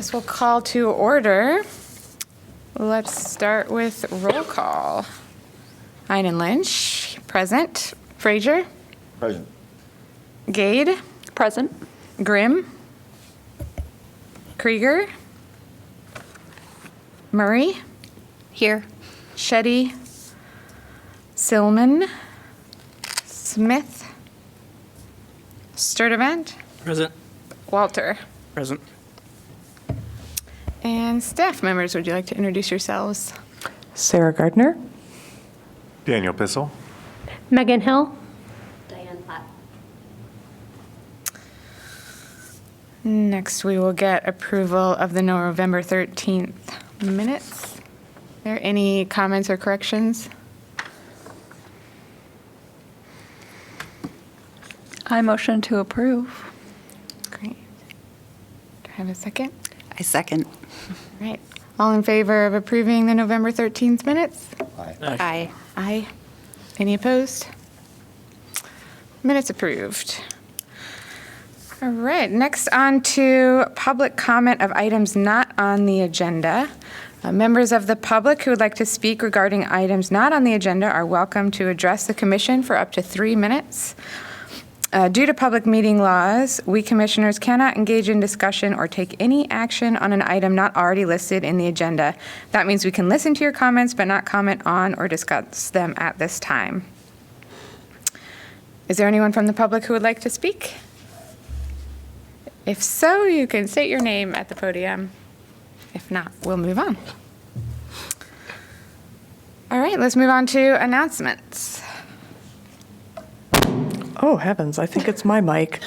This will call to order. Let's start with roll call. Heinen Lynch, present. Frazier? Present. Gade? Present. Grimm? Krieger? Murray? Here. Shetty? Silman? Smith? Sturdivant? Present. Walter? Present. And staff members, would you like to introduce yourselves? Sarah Gardner. Daniel Bissell. Megan Hill. Diane Platt. Next, we will get approval of the November 13th minutes. Are there any comments or corrections? I motion to approve. Great. Do I have a second? I second. All right. All in favor of approving the November 13th minutes? Aye. Aye. Any opposed? Minutes approved. All right, next on to public comment of items not on the agenda. Members of the public who would like to speak regarding items not on the agenda are welcome to address the commission for up to 3 minutes. Due to public meeting laws, we commissioners cannot engage in discussion or take any action on an item not already listed in the agenda. That means we can listen to your comments but not comment on or discuss them at this time. Is there anyone from the public who would like to speak? If so, you can state your name at the podium. If not, we'll move on. All right, let's move on to announcements. Oh, heavens, I think it's my mic.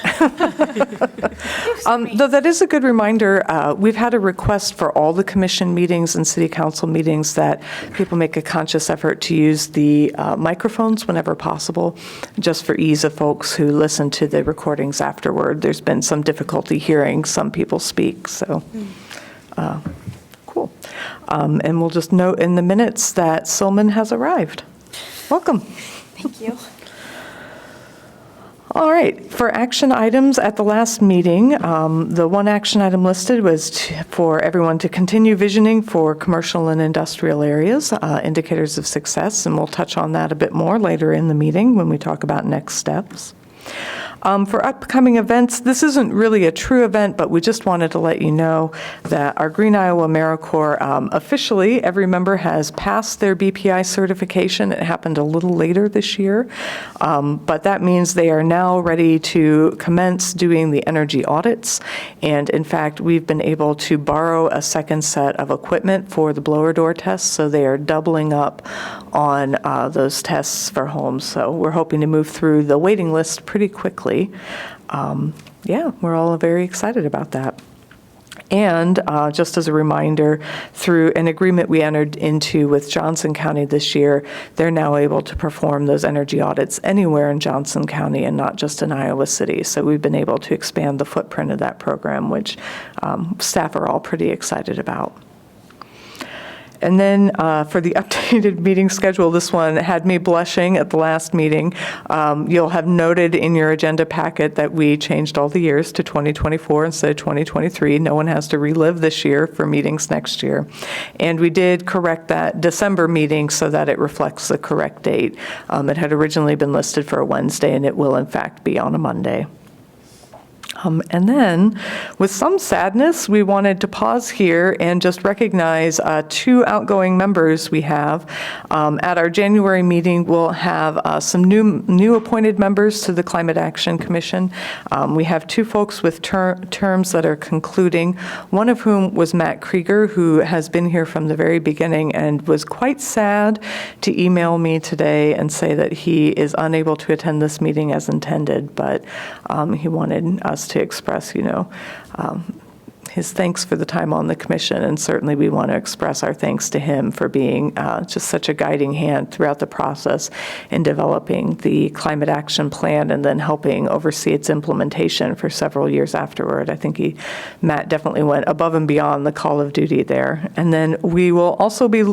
Though that is a good reminder, we've had a request for all the commission meetings and city council meetings that people make a conscious effort to use the microphones whenever possible, just for ease of folks who listen to the recordings afterward. There's been some difficulty hearing some people speak, so cool. And we'll just note in the minutes that Silman has arrived. Welcome. Thank you. All right, for action items at the last meeting, the one action item listed was for everyone to continue visioning for commercial and industrial areas, indicators of success, and we'll touch on that a bit more later in the meeting when we talk about next steps. For upcoming events, this isn't really a true event, but we just wanted to let you know that our Green Iowa AmeriCorps, officially, every member has passed their BPI certification. It happened a little later this year, but that means they are now ready to commence doing the energy audits. And in fact, we've been able to borrow a second set of equipment for the blower door tests, so they are doubling up on those tests for homes. So we're hoping to move through the waiting list pretty quickly. Yeah, we're all very excited about that. And just as a reminder, through an agreement we entered into with Johnson County this year, they're now able to perform those energy audits anywhere in Johnson County and not just in Iowa City. So we've been able to expand the footprint of that program, which staff are all pretty excited about. And then for the updated meeting schedule, this one had me blushing at the last meeting. You'll have noted in your agenda packet that we changed all the years to 2024 instead of 2023. No one has to relive this year for meetings next year. And we did correct that December meeting so that it reflects the correct date. It had originally been listed for a Wednesday, and it will in fact be on a Monday. And then, with some sadness, we wanted to pause here and just recognize 2 outgoing members we have. At our January meeting, we'll have some new appointed members to the Climate Action Commission. We have 2 folks with terms that are concluding, one of whom was Matt Krieger, who has been here from the very beginning and was quite sad to email me today and say that he is unable to attend this meeting as intended, but he wanted us to express, his thanks for the time on the commission, and certainly we want to express our thanks to him for being just such a guiding hand throughout the process in developing the climate action plan and then helping oversee its implementation for several years afterward. I think Matt definitely went above and beyond the call of duty there. And then we will also be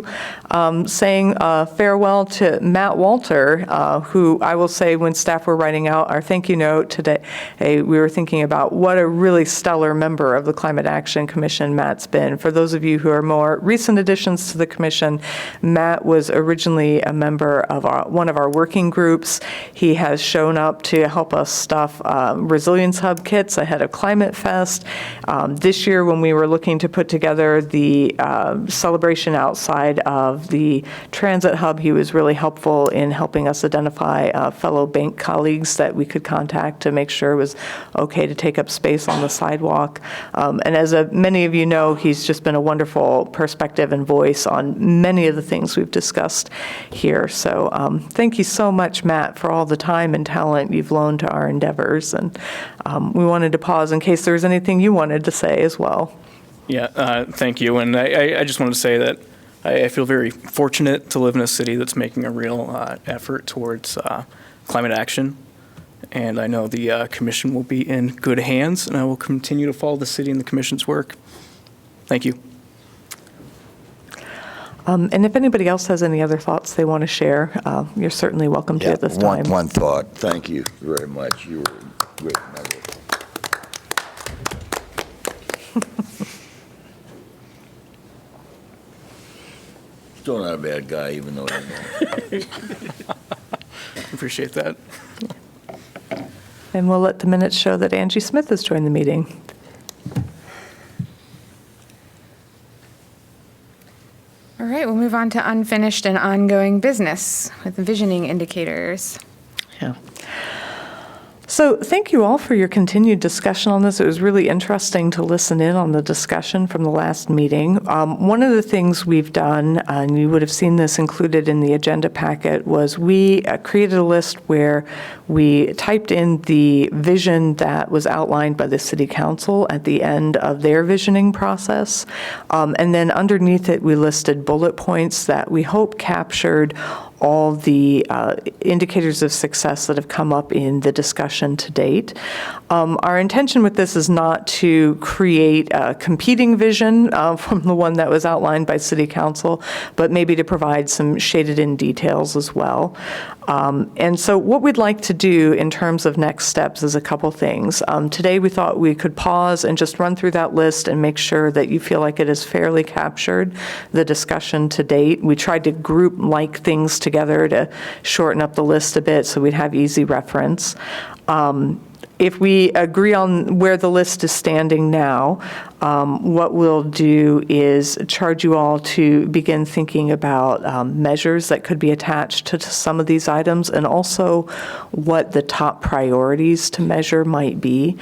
saying farewell to Matt Walter, who I will say when staff were writing out our thank you note today, we were thinking about what a really stellar member of the Climate Action Commission Matt's been. For those of you who are more recent additions to the commission, Matt was originally a member of one of our working groups. He has shown up to help us stuff Resilience Hub kits ahead of Climate Fest. This year, when we were looking to put together the celebration outside of the Transit Hub, he was really helpful in helping us identify fellow bank colleagues that we could contact to make sure it was okay to take up space on the sidewalk. And as many of you know, he's just been a wonderful perspective and voice on many of the things we've discussed here. So thank you so much, Matt, for all the time and talent you've loaned to our endeavors. And we wanted to pause in case there was anything you wanted to say as well. Yeah, thank you. And I just wanted to say that I feel very fortunate to live in a city that's making a real effort towards climate action. And I know the commission will be in good hands, and I will continue to follow the city and the commission's work. Thank you. And if anybody else has any other thoughts they want to share, you're certainly welcome to at this time. One thought. Thank you very much. You were a great member. Still not a bad guy, even though I Appreciate that. And we'll let the minutes show that Angie Smith has joined the meeting. All right, we'll move on to unfinished and ongoing business with visioning indicators. Yeah. So thank you all for your continued discussion on this. It was really interesting to listen in on the discussion from the last meeting. One of the things we've done, and you would have seen this included in the agenda packet, was we created a list where we typed in the vision that was outlined by the City Council at the end of their visioning process. And then underneath it, we listed bullet points that we hope captured all the indicators of success that have come up in the discussion to date. Our intention with this is not to create a competing vision from the one that was outlined by City Council, but maybe to provide some shaded-in details as well. And so what we'd like to do in terms of next steps is a couple things. Today we thought we could pause and just run through that list and make sure that you feel like it has fairly captured the discussion to date. We tried to group like things together to shorten up the list a bit so we'd have easy reference. If we agree on where the list is standing now, what we'll do is charge you all to begin thinking about measures that could be attached to some of these items and also what the top priorities to measure might be.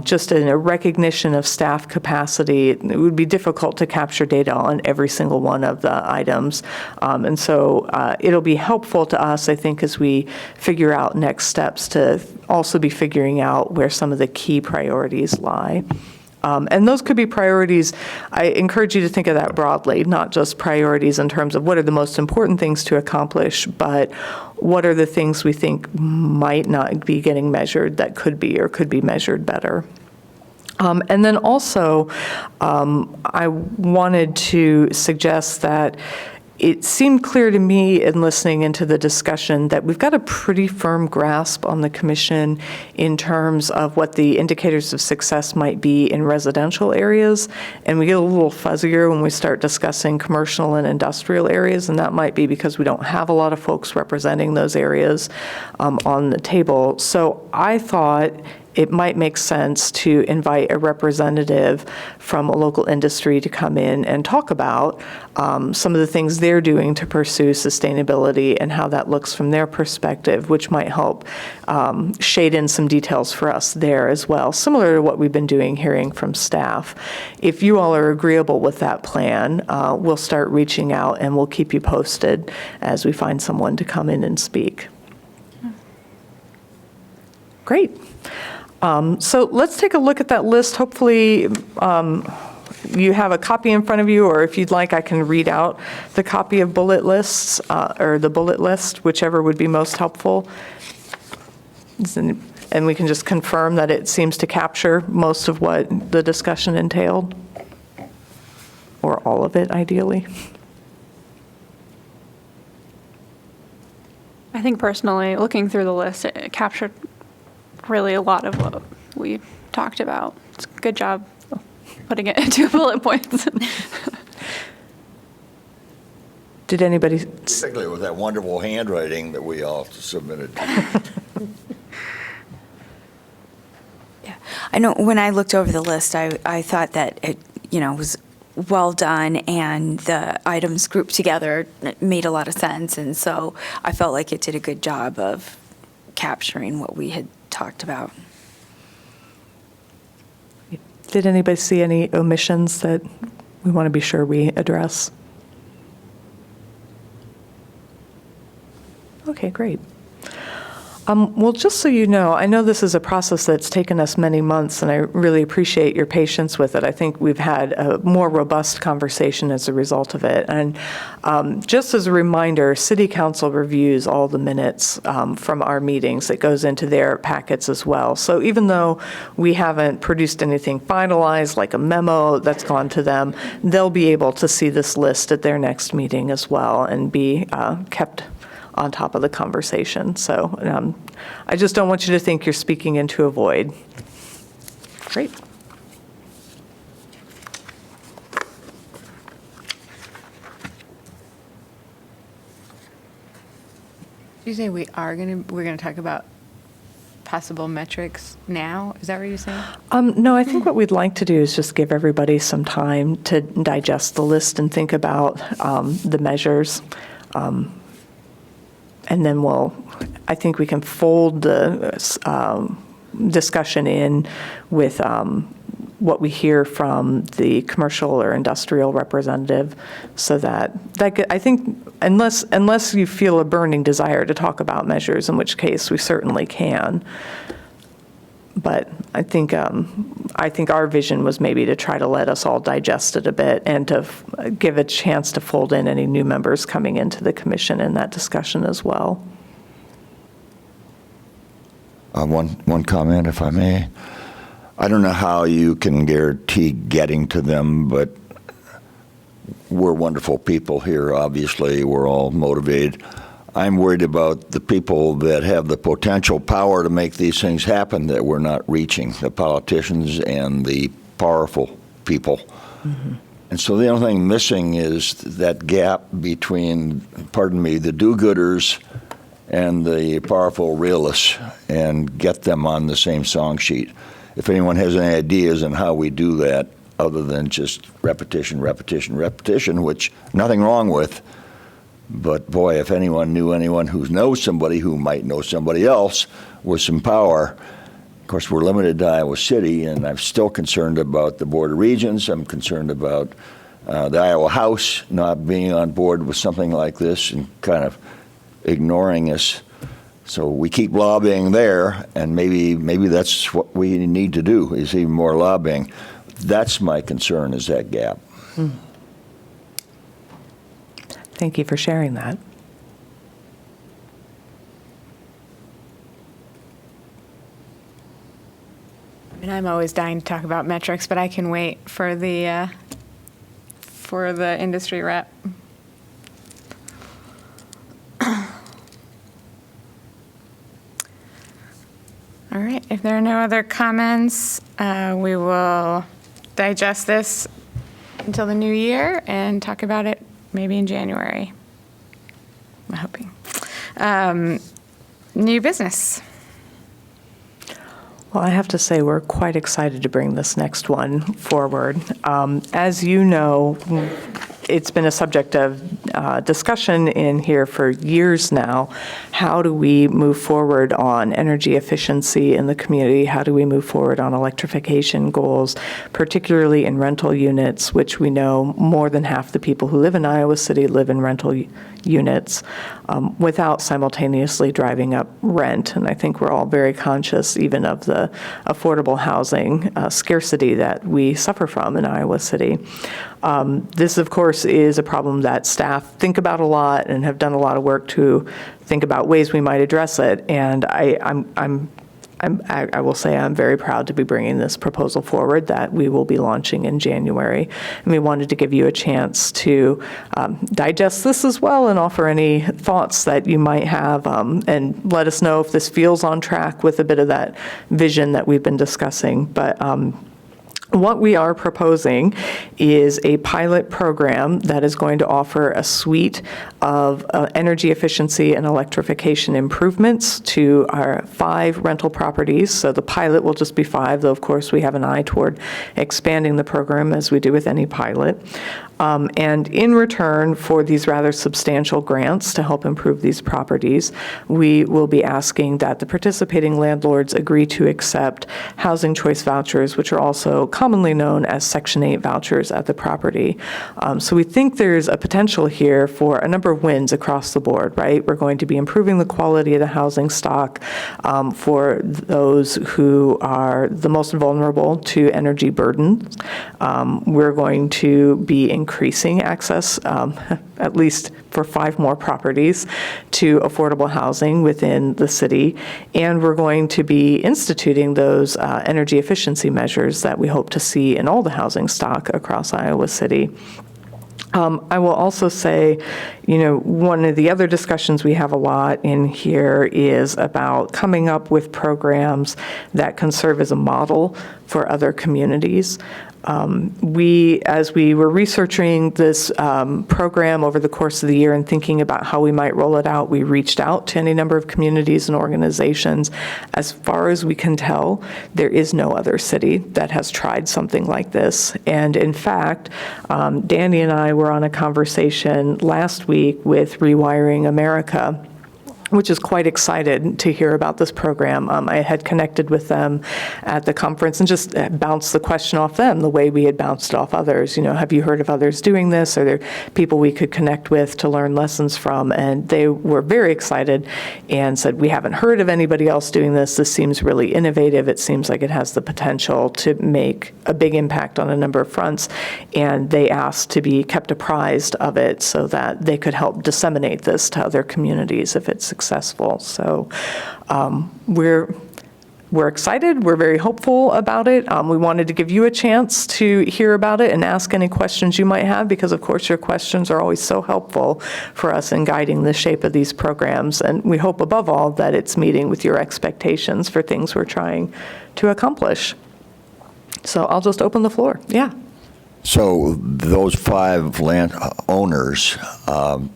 Just in a recognition of staff capacity, it would be difficult to capture data on every single one of the items. And so it'll be helpful to us, I think, as we figure out next steps to also be figuring out where some of the key priorities lie. And those could be priorities. I encourage you to think of that broadly, not just priorities in terms of what are the most important things to accomplish, but what are the things we think might not be getting measured that could be or could be measured better. And then also, I wanted to suggest that it seemed clear to me in listening into the discussion that we've got a pretty firm grasp on the commission in terms of what the indicators of success might be in residential areas, and we get a little fuzzier when we start discussing commercial and industrial areas, and that might be because we don't have a lot of folks representing those areas on the table. So I thought it might make sense to invite a representative from a local industry to come in and talk about some of the things they're doing to pursue sustainability and how that looks from their perspective, which might help shade in some details for us there as well, similar to what we've been doing hearing from staff. If you all are agreeable with that plan, we'll start reaching out and we'll keep you posted as we find someone to come in and speak. Great. So let's take a look at that list. Hopefully you have a copy in front of you, or if you'd like, I can read out the copy of bullet lists or the bullet list, whichever would be most helpful. And we can just confirm that it seems to capture most of what the discussion entailed, or all of it, ideally. I think personally, looking through the list, it captured really a lot of what we talked about. It's a good job. putting it into bullet points. Did anybody, Particularly with that wonderful handwriting that we all submitted. I know when I looked over the list, I thought that it, was well done and the items grouped together made a lot of sense. And so I felt like it did a good job of capturing what we had talked about. did anybody see any omissions that we want to be sure we address? Okay, great. Well, just so you know, I know this is a process that's taken us many months, and I really appreciate your patience with it. I think we've had a more robust conversation as a result of it. And just as a reminder, City Council reviews all the minutes from our meetings. It goes into their packets as well. So even though we haven't produced anything finalized, like a memo that's gone to them, they'll be able to see this list at their next meeting as well and be kept on top of the conversation. So I just don't want you to think you're speaking into a void. Great. Did you say we're gonna talk about possible metrics now? Is that what you're saying? No, I think what we'd like to do is just give everybody some time to digest the list and think about the measures. And then I think we can fold the discussion in with what we hear from the commercial or industrial representative, so that I think unless you feel a burning desire to talk about measures, in which case we certainly can. But I think our vision was maybe to try to let us all digest it a bit and to give a chance to fold in any new members coming into the commission in that discussion as well. One comment, if I may. I don't know how you can guarantee getting to them, but we're wonderful people here, obviously. We're all motivated. I'm worried about the people that have the potential power to make these things happen that we're not reaching, the politicians and the powerful people. Mm-hmm. And so the only thing missing is that gap between, the do-gooders and the powerful realists, and get them on the same song sheet. If anyone has any ideas on how we do that, other than just repetition, which nothing wrong with, but boy, if anyone knew anyone who knows somebody who might know somebody else with some power. Of course, we're limited to Iowa City, and I'm still concerned about the Board of Regents. I'm concerned about the Iowa House not being on board with something like this and kind of ignoring us. So we keep lobbying there, and maybe that's what we need to do, is even more lobbying. That's my concern, is that gap. Mm. Thank you for sharing that. And I'm always dying to talk about metrics, but I can wait for the industry rep. All right, if there are no other comments, we will digest this until the new year and talk about it maybe in January. I'm hoping. New business. Well, I have to say we're quite excited to bring this next one forward. As you know, it's been a subject of discussion in here for years now. How do we move forward on energy efficiency in the community? How do we move forward on electrification goals, particularly in rental units, which we know more than half the people who live in Iowa City live in rental units, without simultaneously driving up rent. And I think we're all very conscious even of the affordable housing scarcity that we suffer from in Iowa City. This, of course, is a problem that staff think about a lot and have done a lot of work to think about ways we might address it. And I will say I'm very proud to be bringing this proposal forward that we will be launching in January. And we wanted to give you a chance to digest this as well and offer any thoughts that you might have, and let us know if this feels on track with a bit of that vision that we've been discussing. But What we are proposing is a pilot program that is going to offer a suite of energy efficiency and electrification improvements to our 5 rental properties. So the pilot will just be 5, though of course we have an eye toward expanding the program as we do with any pilot. And in return for these rather substantial grants to help improve these properties, we will be asking that the participating landlords agree to accept housing choice vouchers, which are also commonly known as Section 8 vouchers at the property. So we think there's a potential here for a number of wins across the board, right? We're going to be improving the quality of the housing stock for those who are the most vulnerable to energy burdens. We're going to be increasing access, at least for 5 more properties, to affordable housing within the city. And we're going to be instituting those energy efficiency measures that we hope to see in all the housing stock across Iowa City. I will also say, one of the other discussions we have a lot in here is about coming up with programs that can serve as a model for other communities. As we were researching this program over the course of the year and thinking about how we might roll it out, we reached out to any number of communities and organizations. As far as we can tell, there is no other city that has tried something like this. And in fact, Danny and I were on a conversation last week with Rewiring America, which is quite excited to hear about this program. I had connected with them at the conference and just bounced the question off them the way we had bounced it off others. Have you heard of others doing this? Are there people we could connect with to learn lessons from? And they were very excited and said, we haven't heard of anybody else doing this. This seems really innovative. It seems like it has the potential to make a big impact on a number of fronts. And they asked to be kept apprised of it so that they could help disseminate this to other communities if it's successful. So we're excited. We're very hopeful about it. We wanted to give you a chance to hear about it and ask any questions you might have, because of course your questions are always so helpful for us in guiding the shape of these programs. And we hope above all that it's meeting with your expectations for things we're trying to accomplish. So I'll just open the floor. Yeah. So those 5 land owners,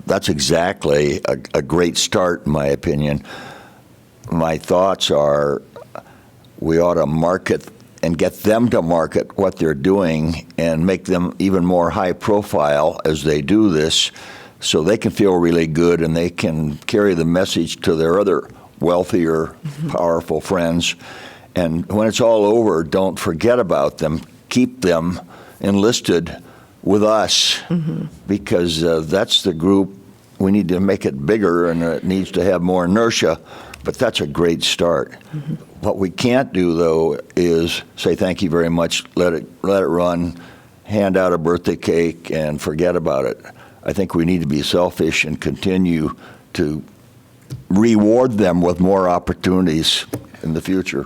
that's exactly a great start, in my opinion. My thoughts are we ought to market and get them to market what they're doing and make them even more high profile as they do this, so they can feel really good and they can carry the message to their other wealthier, powerful friends. And when it's all over, don't forget about them. Keep them enlisted with us, because that's the group. We need to make it bigger, and it needs to have more inertia, but that's a great start. What we can't do, though, is say thank you very much, let it run, hand out a birthday cake, and forget about it. I think we need to be selfish and continue to reward them with more opportunities in the future.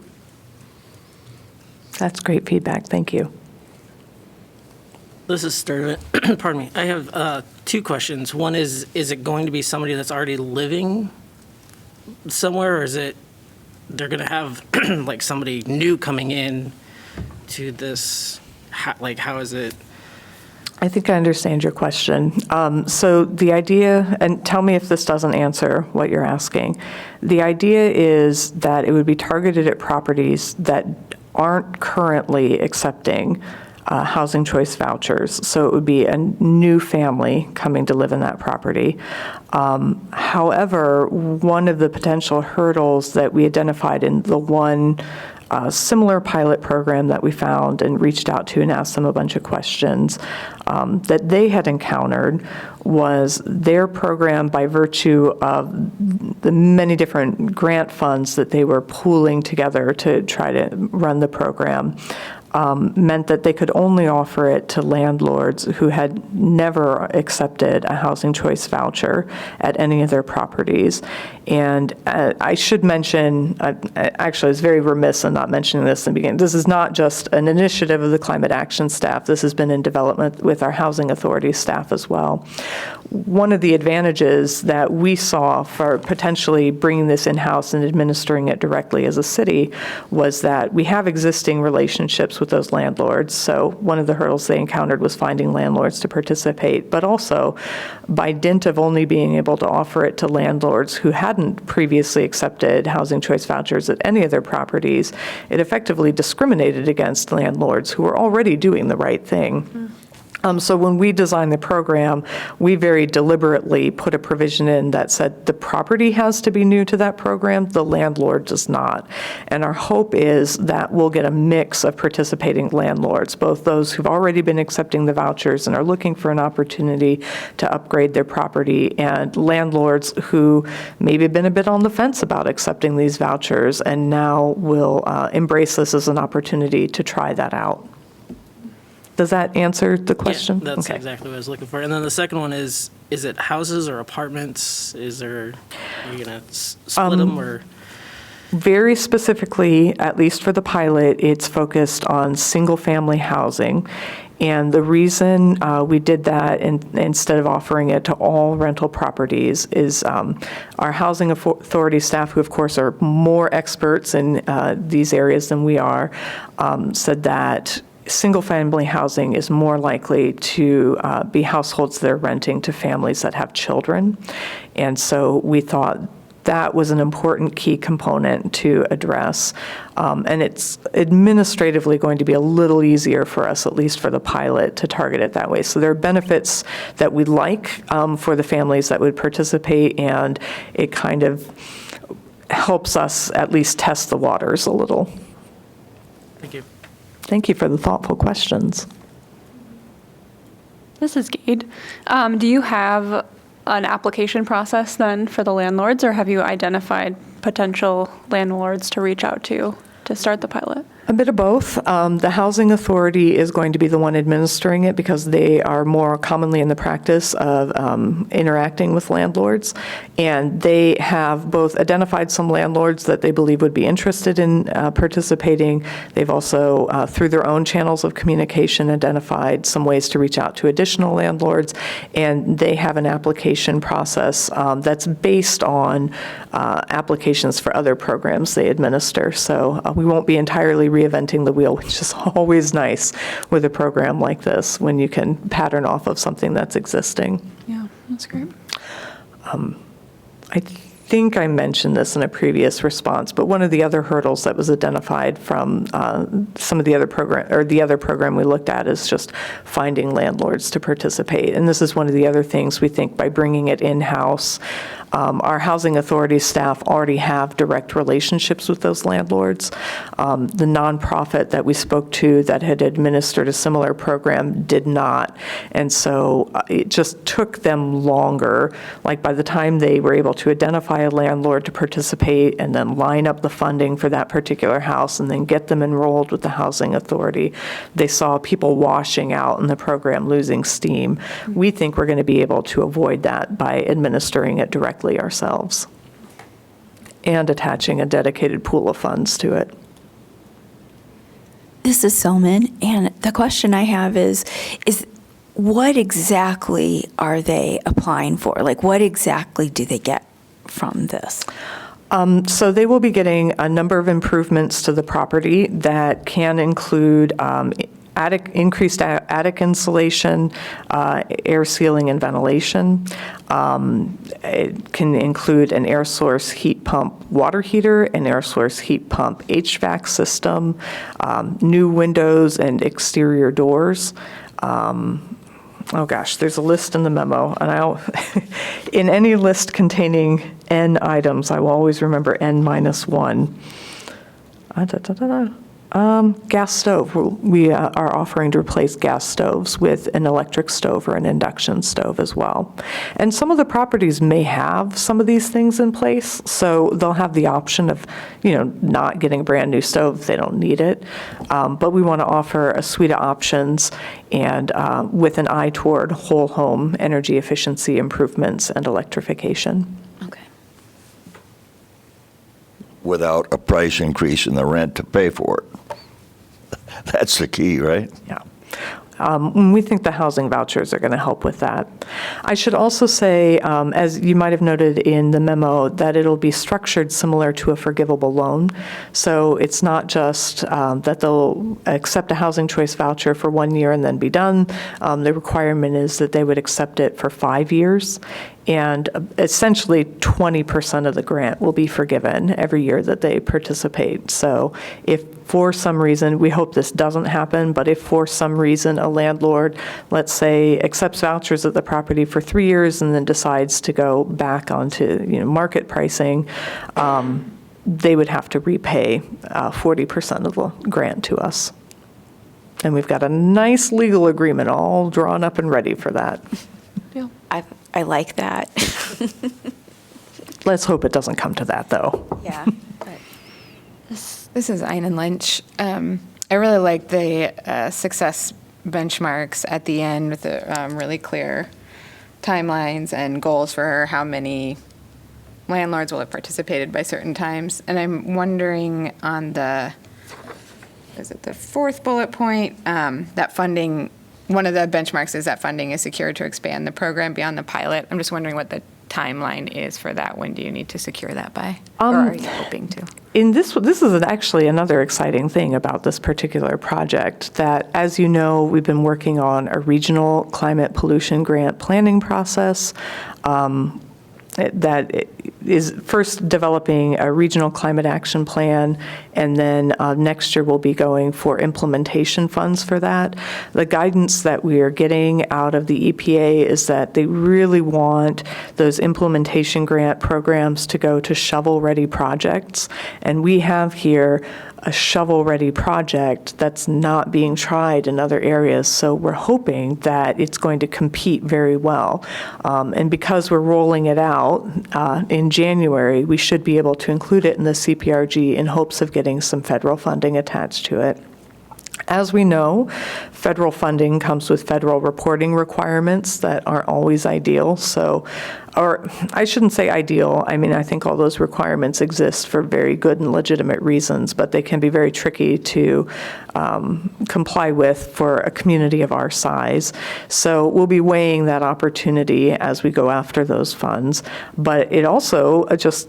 That's great feedback. Thank you. This is Sturtevant. Pardon me. I have 2 questions. One is it going to be somebody that's already living somewhere, or is it they're going to have like somebody new coming in to this? How is it? I think I understand your question. So the idea, and tell me if this doesn't answer what you're asking, the idea is that it would be targeted at properties that aren't currently accepting housing choice vouchers. So it would be a new family coming to live in that property. However, one of the potential hurdles that we identified in the one similar pilot program that we found and reached out to and asked them a bunch of questions that they had encountered was their program, by virtue of the many different grant funds that they were pooling together to try to run the program, meant that they could only offer it to landlords who had never accepted a housing choice voucher at any of their properties. And I should mention, actually I was very remiss in not mentioning this in the beginning, this is not just an initiative of the Climate Action staff, this has been in development with our Housing Authority staff as well. one of the advantages that we saw for potentially bringing this in-house and administering it directly as a city was that we have existing relationships with those landlords. So one of the hurdles they encountered was finding landlords to participate, but also by dint of only being able to offer it to landlords who hadn't previously accepted housing choice vouchers at any of their properties, it effectively discriminated against landlords who were already doing the right thing. So when we designed the program, we very deliberately put a provision in that said the property has to be new to that program, the landlord does not. And our hope is that we'll get a mix of participating landlords, both those who've already been accepting the vouchers and are looking for an opportunity to upgrade their property, and landlords who maybe have been a bit on the fence about accepting these vouchers and now will embrace this as an opportunity to try that out. Does that answer the question? Yeah, that's Okay. exactly what I was looking for. And then the second one is it houses or apartments? Are you going to split them or? Very specifically, at least for the pilot, it's focused on single-family housing. And the reason we did that instead of offering it to all rental properties is our housing authority staff, who of course are more experts in these areas than we are, said that single-family housing is more likely to be households that are renting to families that have children. And so we thought that was an important key component to address. And it's administratively going to be a little easier for us, at least for the pilot, to target it that way. So there are benefits that we like for the families that would participate, and it kind of helps us at least test the waters a little. Thank you. Thank you for the thoughtful questions. This is Gade. Do you have an application process then for the landlords, or have you identified potential landlords to reach out to start the pilot? A bit of both. The Housing Authority is going to be the one administering it because they are more commonly in the practice of interacting with landlords. And they have both identified some landlords that they believe would be interested in participating. They've also, through their own channels of communication, identified some ways to reach out to additional landlords. And they have an application process that's based on applications for other programs they administer. So we won't be entirely reinventing the wheel, which is always nice with a program like this, when you can pattern off of something that's existing. Yeah, that's great. I think I mentioned this in a previous response, but one of the other hurdles that was identified from some of the other program, or the other program we looked at, is just finding landlords to participate. And this is one of the other things we think by bringing it in-house. Our housing authority staff already have direct relationships with those landlords. The nonprofit that we spoke to that had administered a similar program did not. And so it just took them longer. Like by the time they were able to identify a landlord to participate and then line up the funding for that particular house and then get them enrolled with the housing authority, they saw people washing out and the program losing steam. We think we're going to be able to avoid that by administering it directly ourselves and attaching a dedicated pool of funds to it. This is Selman, and the question I have is what exactly are they applying for? Like, what exactly do they get from this? So they will be getting a number of improvements to the property that can include increased attic insulation, air sealing and ventilation. It can include an air source heat pump water heater, an air source heat pump HVAC system, new windows and exterior doors. Oh gosh, there's a list in the memo, and in any list containing N items, I will always remember N-1. Gas stove. We are offering to replace gas stoves with an electric stove or an induction stove as well. And some of the properties may have some of these things in place, so they'll have the option of, not getting a brand new stove if they don't need it. But we want to offer a suite of options and with an eye toward whole home energy efficiency improvements and electrification. Okay. Without a price increase in the rent to pay for it. That's the key, right? Yeah. And we think the housing vouchers are going to help with that. I should also say, as you might have noted in the memo, that it'll be structured similar to a forgivable loan. So it's not just that they'll accept a housing choice voucher for 1 year and then be done. The requirement is that they would accept it for 5 years. And essentially 20% of the grant will be forgiven every year that they participate. So if for some reason, we hope this doesn't happen, but if for some reason a landlord, let's say, accepts vouchers at the property for 3 years and then decides to go back onto market pricing, they would have to repay 40% of the grant to us. And we've got a nice legal agreement all drawn up and ready for that. I like that. Let's hope it doesn't come to that, though. Yeah. This is Einen Lynch. I really like the success benchmarks at the end with the really clear timelines and goals for how many landlords will have participated by certain times. And I'm wondering on the fourth bullet point, that funding, one of the benchmarks is that funding is secured to expand the program beyond the pilot. I'm just wondering what the timeline is for that. When do you need to secure that by? Or are you hoping to? In this is actually another exciting thing about this particular project, that, as you know, we've been working on a regional climate pollution grant planning process. That is first developing a regional climate action plan, and then next year we'll be going for implementation funds for that. The guidance that we are getting out of the EPA is that they really want those implementation grant programs to go to shovel-ready projects, and we have here a shovel-ready project that's not being tried in other areas. So we're hoping that it's going to compete very well. And because we're rolling it out in January, we should be able to include it in the CPRG in hopes of getting some federal funding attached to it. As we know, federal funding comes with federal reporting requirements that aren't always ideal. So, or I shouldn't say ideal. I mean, I think all those requirements exist for very good and legitimate reasons, but they can be very tricky to comply with for a community of our size. So we'll be weighing that opportunity as we go after those funds. But it also just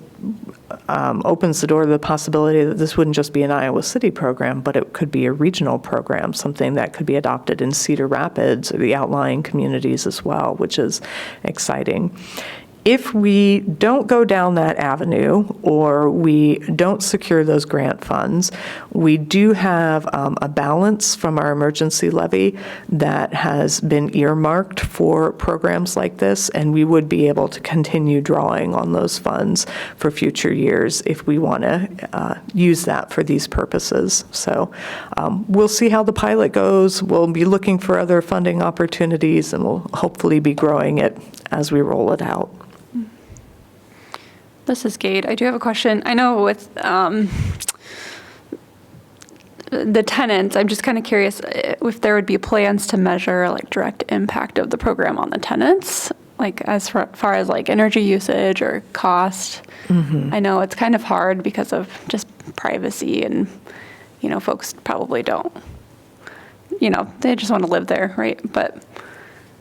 opens the door to the possibility that this wouldn't just be an Iowa City program, but it could be a regional program, something that could be adopted in Cedar Rapids or the outlying communities as well, which is exciting. If we don't go down that avenue, or we don't secure those grant funds, we do have a balance from our emergency levy that has been earmarked for programs like this, and we would be able to continue drawing on those funds for future years if we want to use that for these purposes. So we'll see how the pilot goes. We'll be looking for other funding opportunities, and we'll hopefully be growing it as we roll it out. This is Gade. I do have a question. I know with the tenants, I'm just kind of curious if there would be plans to measure like direct impact of the program on the tenants, like as far as like energy usage or cost. Mm-hmm. I know it's kind of hard because of just privacy, and folks probably don't. They just want to live there, right? But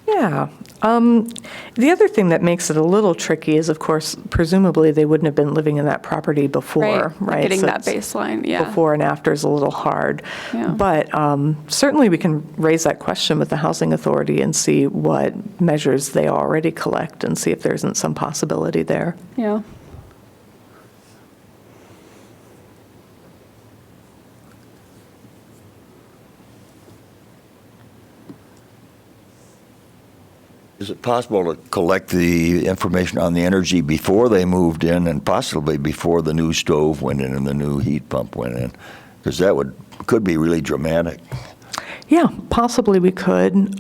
yeah. The other thing that makes it a little tricky is, of course, presumably they wouldn't have been living in that property before, right? Getting So that it's baseline, yeah. Before and after is a little hard. Yeah. But certainly we can raise that question with the Housing Authority and see what measures they already collect and see if there isn't some possibility there. Yeah. Is it possible to collect the information on the energy before they moved in, and possibly before the new stove went in and the new heat pump went in? Because that could be really dramatic. Yeah, possibly we could.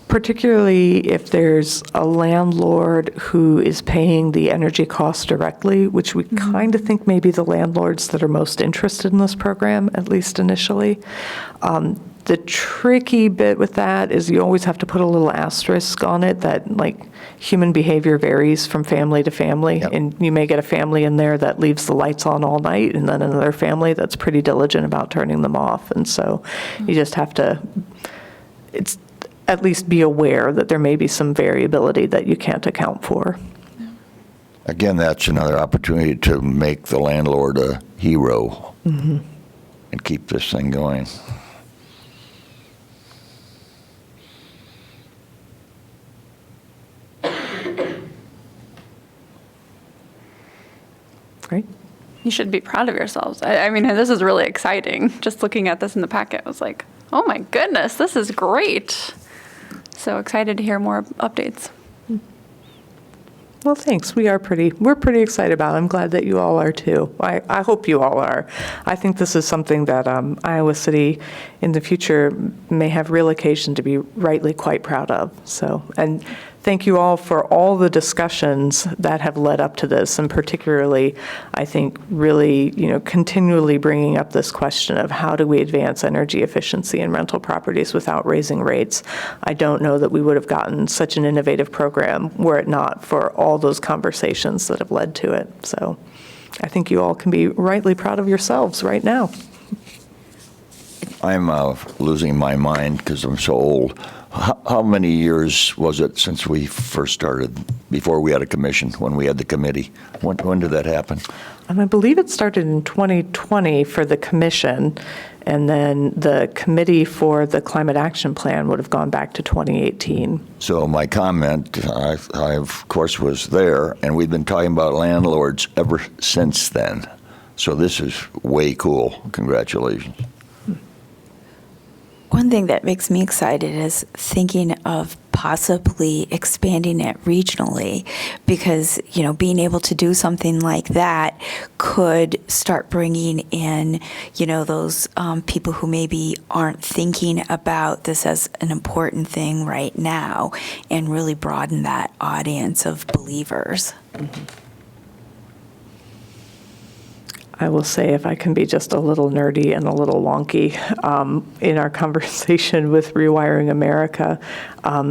Particularly if there's a landlord who is paying the energy costs directly, which we kind of think may be the landlords that are most interested in this program, at least initially. The tricky bit with that is you always have to put a little asterisk on it that like human behavior varies from family to family. Yep. And you may get a family in there that leaves the lights on all night and then another family that's pretty diligent about turning them off. And so you just have to, it's at least be aware that there may be some variability that you can't account for. Again, that's another opportunity to make the landlord a hero and keep this thing going. Great. You should be proud of yourselves. I mean, this is really exciting. Just looking at this in the packet, I was like, oh my goodness, this is great. So excited to hear more updates. Well, thanks. We're pretty excited about it. I'm glad that you all are too. I hope you all are. I think this is something that Iowa City in the future may have real occasion to be rightly quite proud of. So, and thank you all for all the discussions that have led up to this, and particularly, I think, really, continually bringing up this question of how do we advance energy efficiency in rental properties without raising rates. I don't know that we would have gotten such an innovative program were it not for all those conversations that have led to it. So I think you all can be rightly proud of yourselves right now. I'm losing my mind because I'm so old. How many years was it since we first started, before we had a commission, when we had the committee? When did that happen? I believe it started in 2020 for the commission, and then the committee for the climate action plan would have gone back to 2018. So my comment, I of course was there, and we've been talking about landlords ever since then. So this is way cool. Congratulations. One thing that makes me excited is thinking of possibly expanding it regionally, because, being able to do something like that could start bringing in, those people who maybe aren't thinking about this as an important thing right now, and really broaden that audience of believers. I will say, if I can be just a little nerdy and a little wonky, in our conversation with Rewiring America,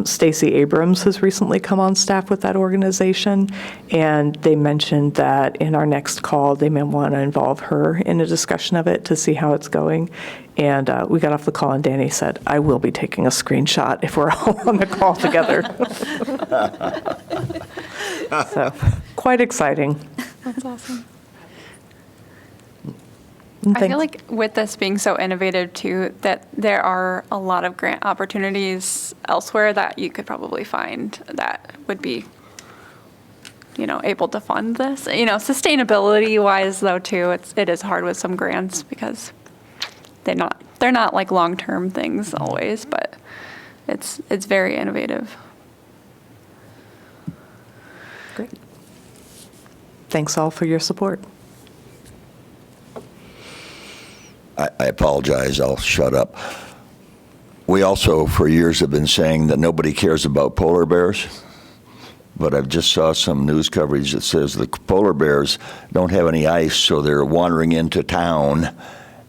Stacey Abrams has recently come on staff with that organization, and they mentioned that in our next call, they may want to involve her in a discussion of it to see how it's going. And we got off the call, and Danny said, I will be taking a screenshot if we're all on the call together. So, quite exciting. That's awesome. And I feel like with this being so innovative too, that there are a lot of grant opportunities elsewhere that you could probably find that would be, able to fund this. Sustainability wise though too, it is hard with some grants because they're not like long-term things always, but it's very innovative. Great. Thanks all for your support. I apologize, I'll shut up. We also, for years, have been saying that nobody cares about polar bears, but I've just saw some news coverage that says the polar bears don't have any ice, so they're wandering into town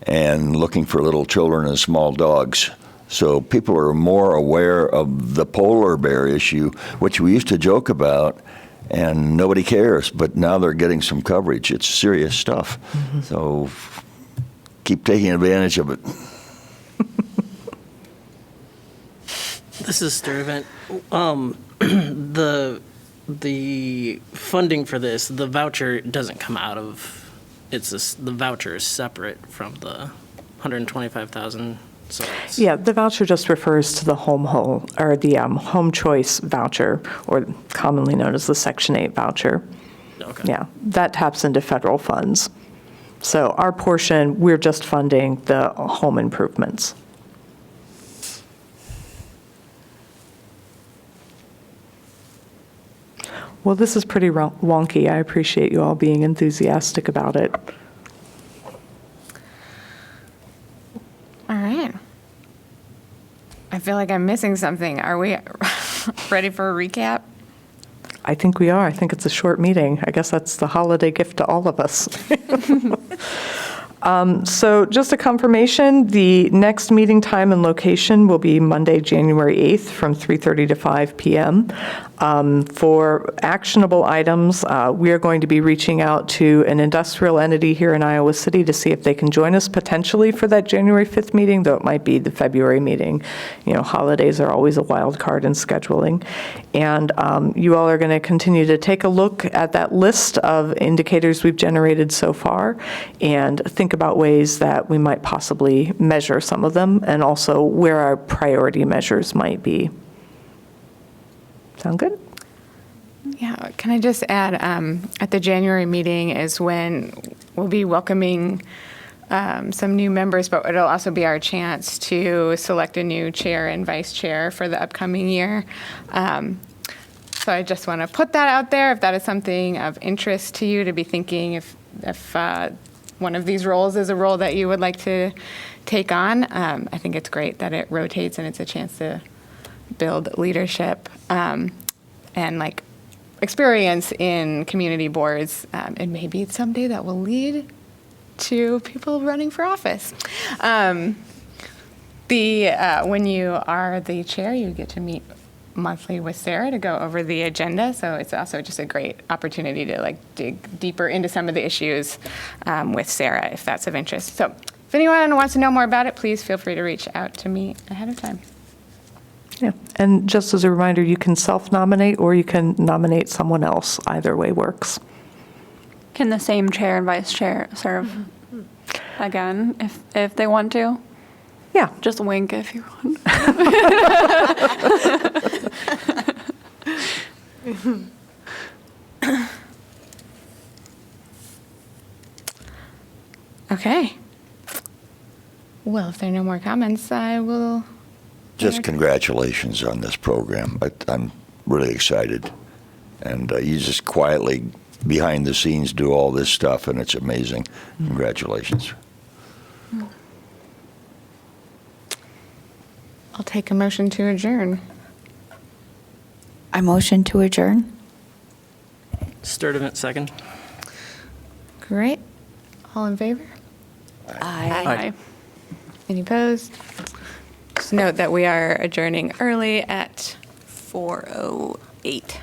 and looking for little children and small dogs. So people are more aware of the polar bear issue, which we used to joke about, and nobody cares, but now they're getting some coverage. It's serious stuff. So keep taking advantage of it. This is Sturvant. The funding for this, the voucher doesn't come out of, the voucher is separate from the 125,000. So Yeah, the voucher just refers to the home choice voucher, or commonly known as the Section 8 voucher. Okay. Yeah, that taps into federal funds. So our portion, we're just funding the home improvements. Well, this is pretty wonky. I appreciate you all being enthusiastic about it. All right. I feel like I'm missing something. Are we ready for a recap? I think we are. I think it's a short meeting. I guess that's the holiday gift to all of us. So just a confirmation, the next meeting time and location will be Monday, January 8th from 3:30 to 5 p.m. For actionable items, we are going to be reaching out to an industrial entity here in Iowa City to see if they can join us potentially for that January 5th meeting, though it might be the February meeting. You know, holidays are always a wild card in scheduling. And you all are going to continue to take a look at that list of indicators we've generated so far and think about ways that we might possibly measure some of them and also where our priority measures might be. Sound good? Yeah, can I just add, at the January meeting is when we'll be welcoming some new members, but it'll also be our chance to select a new chair and vice chair for the upcoming year. So I just want to put that out there, if that is something of interest to you, to be thinking if one of these roles is a role that you would like to take on. I think it's great that it rotates and it's a chance to build leadership and like experience in community boards. And maybe someday that will lead to people running for office. When you are the chair, you get to meet monthly with Sarah to go over the agenda. So it's also just a great opportunity to like dig deeper into some of the issues with Sarah, if that's of interest. So if anyone wants to know more about it, please feel free to reach out to me ahead of time. Yeah. And just as a reminder, you can self-nominate or you can nominate someone else. Either way works. Can the same chair and vice chair serve again if they want to? Yeah. Just wink if you want. Okay. Well, if there are no more comments, I will. Just congratulations on this program. I'm really excited. And you just quietly, behind the scenes, do all this stuff, and it's amazing. Congratulations. I'll take a motion to adjourn. I motion to adjourn. Sturdivant, second. Great. All in favor? Aye. Any opposed? Just note that we are adjourning early at 4:08.